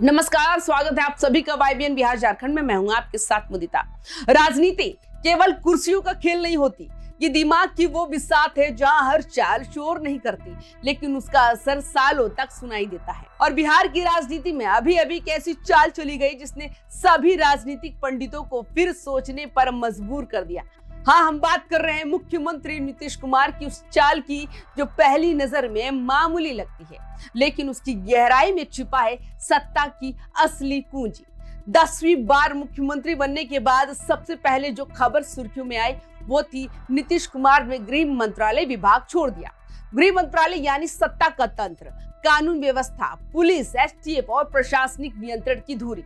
नमस्कार, स्वागत है आप सभी का YBN बिहार झारखंड में। मैं हूं आपके साथ मुदिता। राजनीति केवल कुर्सियों का खेल नहीं होती, ये दिमाग की वो बिसात है जहां हर चाल शोर नहीं करती, लेकिन उसका असर सालों तक सुनाई देता है। और बिहार की राजनीति में अभी अभी एक ऐसी चाल चली गई जिसने सभी राजनीतिक पंडितों को फिर सोचने पर मजबूर कर दिया। हाँ, हम बात कर रहे हैं मुख्यमंत्री नीतीश कुमार की उस चाल की जो पहली नजर में मामूली लगती है, लेकिन उसकी गहराई में छिपा है सत्ता की असली कुंजी। 10वीं बार मुख्यमंत्री बनने के बाद सबसे पहले जो खबर सुर्खियों में आई वो थी नीतीश कुमार ने गृह मंत्रालय विभाग छोड़ दिया। गृह मंत्रालय यानी सत्ता का तंत्र, कानून व्यवस्था, पुलिस, STF और प्रशासनिक नियंत्रण की धुरी,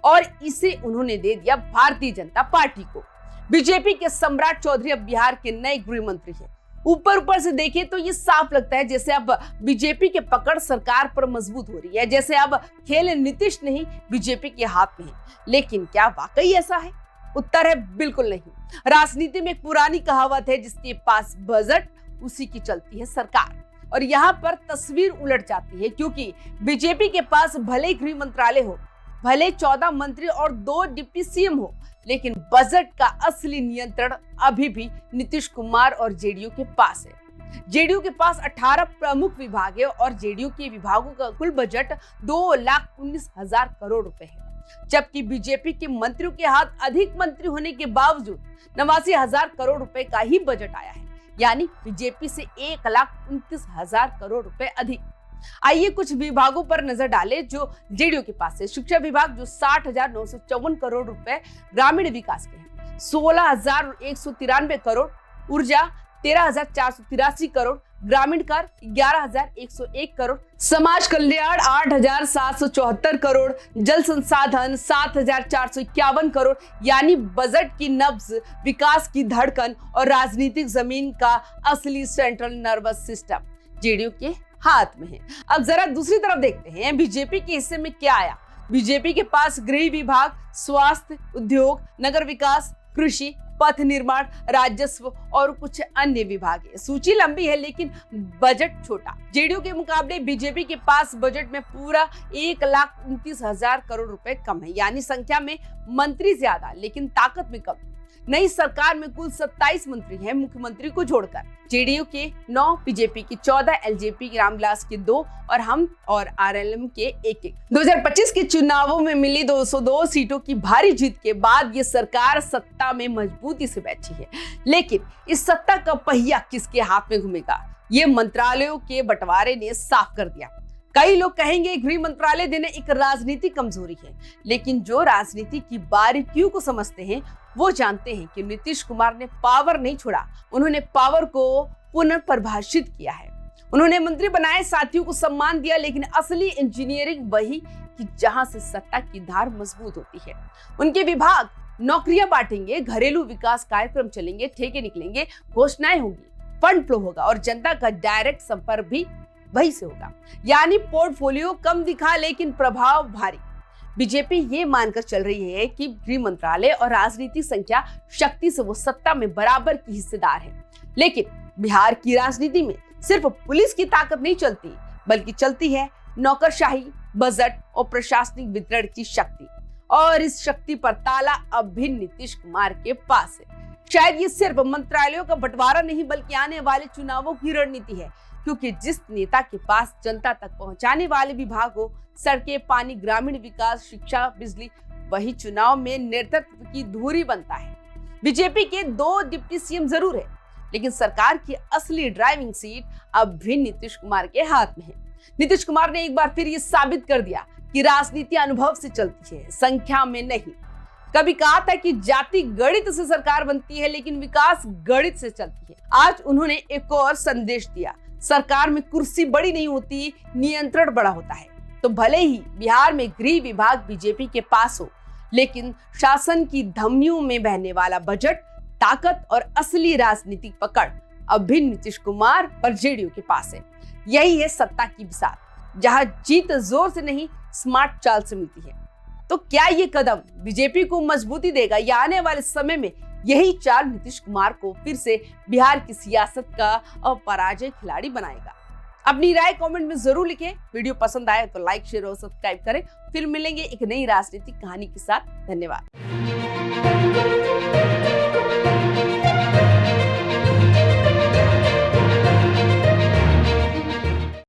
और इसे उन्होंने दे दिया भारतीय जनता पार्टी को। बीजेपी के सम्राट चौधरी अब बिहार के नए गृह मंत्री हैं। ऊपर से देखें तो ये साफ लगता है जैसे अब बीजेपी के पकड़ सरकार पर मजबूत हो रही है, जैसे अब खेल नीतीश नहीं बीजेपी के हाथ में है। लेकिन क्या वाकई ऐसा है? उत्तर है बिल्कुल नहीं। राजनीति में एक पुरानी कहावत है, जिसके पास बजट उसी की चलती है सरकार। और यहाँ पर तस्वीर उलट जाती है, क्योंकि बीजेपी के पास भले गृह मंत्रालय हो, भले 14 मंत्री और 2 डिप्टी CM हो, लेकिन बजट का असली नियंत्रण अभी भी नीतीश कुमार और जेडीयू के पास है। जेडीयू के पास 18 प्रमुख विभाग है और जेडीयू के विभागों का कुल बजट 2,19,000 करोड़ रुपए है, जबकि बीजेपी के मंत्रियों के हाथ अधिक मंत्री होने के बावजूद 89,000 करोड़ रुपए का ही बजट आया है, यानी बीजेपी से 1,29,000 करोड़ रुपए अधिक। आइए कुछ विभागों पर नजर डालें जो जेडीयू के पास है। शिक्षा विभाग जो 60,954 करोड़ रुपए ग्रामीण विकास के हैं, 16,193 करोड़, ऊर्जा 13,483 करोड़, ग्रामीण कर 11,101 करोड़, समाज कल्याण 8,774 करोड़, जल संसाधन 7,451 करोड़, यानी बजट की नब्ज, विकास की धड़कन और राजनीतिक जमीन का असली सेंट्रल नर्वस सिस्टम जेडीयू के हाथ में है। अब जरा दूसरी तरफ देखते हैं बीजेपी के हिस्से में क्या आया। बीजेपी के पास गृह विभाग, स्वास्थ्य, उद्योग, नगर विकास, कृषि, पथ निर्माण, राजस्व और कुछ अन्य विभाग है। सूची लंबी है लेकिन बजट छोटा। जेडीयू के मुकाबले बीजेपी के पास बजट में पूरा 1,29,000 करोड़ रुपए कम है, यानी संख्या में मंत्री ज्यादा लेकिन ताकत में कम। नई सरकार में कुल 27 मंत्री हैं, मुख्यमंत्री को जोड़कर। जेडीयू के 9, बीजेपी की 14, एलजेपी रामविलास के 2 और हम और आरएलएम के 1-1। 2025 के चुनावों में मिली 202 सीटों की भारी जीत के बाद ये सरकार सत्ता में मजबूती से बैठी है, लेकिन इस सत्ता का पहिया किसके हाथ में घूमेगा, ये मंत्रालयों के बंटवारे ने साफ कर दिया। कई लोग कहेंगे गृह मंत्रालय देने एक राजनीतिक कमजोरी है, लेकिन जो राजनीति की बारीकियों को समझते हैं वो जानते हैं कि नीतीश कुमार ने पावर नहीं छोड़ा, उन्होंने पावर को पुनर्परिभाषित किया है। उन्होंने मंत्री बनाए, साथियों को सम्मान दिया, लेकिन असली इंजीनियरिंग वही कि जहां से सत्ता की धार मजबूत होती है। उनके विभाग नौकरियां बांटेंगे, घरेलू विकास कार्यक्रम चलेंगे, ठेके निकलेंगे, घोषणाएं होंगी, फंड फ्लो होगा और जनता का डायरेक्ट संपर्क भी वही से होगा। यानी पोर्टफोलियो कम दिखा लेकिन प्रभाव भारी। बीजेपी ये मानकर चल रही है कि गृह मंत्रालय और राजनीतिक संख्या शक्ति से वो सत्ता में बराबर की हिस्सेदार है, लेकिन बिहार की राजनीति में सिर्फ पुलिस की ताकत नहीं चलती, बल्कि चलती है नौकरशाही, बजट और प्रशासनिक वितरण की शक्ति। और इस शक्ति पर ताला अब भी नीतीश कुमार के पास है। शायद ये सिर्फ मंत्रालयों का बंटवारा नहीं बल्कि आने वाले चुनावों की रणनीति है, क्योंकि जिस नेता के पास जनता तक पहुंचाने वाले विभाग हो, सड़कें, पानी, ग्रामीण विकास, शिक्षा, बिजली, वही चुनाव में नेतृत्व की धुरी बनता है। बीजेपी के 2 डिप्टी CM जरूर है, लेकिन सरकार की असली ड्राइविंग सीट अब भी नीतीश कुमार के हाथ में है। नीतीश कुमार ने एक बार फिर ये साबित कर दिया कि राजनीति अनुभव से चलती है, संख्या में नहीं। कभी कहा था कि जाति गणित से सरकार बनती है, लेकिन विकास गणित से चलती है। आज उन्होंने एक और संदेश दिया, सरकार में कुर्सी बड़ी नहीं होती, नियंत्रण बड़ा होता है। तो भले ही बिहार में गृह विभाग बीजेपी के पास हो, लेकिन शासन की धमनियों में बहने वाला बजट, ताकत और असली राजनीतिक पकड़ अब भी नीतीश कुमार और जेडीयू के पास है। यही है सत्ता की बिसात, जहां जीत जोर से नहीं स्मार्ट चाल से मिलती है। तो क्या ये कदम बीजेपी को मजबूती देगा या आने वाले समय में यही चाल नीतीश कुमार को फिर से बिहार की सियासत का अपराजय खिलाड़ी बनाएगा? अपनी राय कमेंट में जरूर लिखें। वीडियो पसंद आए तो लाइक, शेयर और सब्सक्राइब करें। फिर मिलेंगे एक नई राजनीतिक कहानी के साथ। धन्यवाद।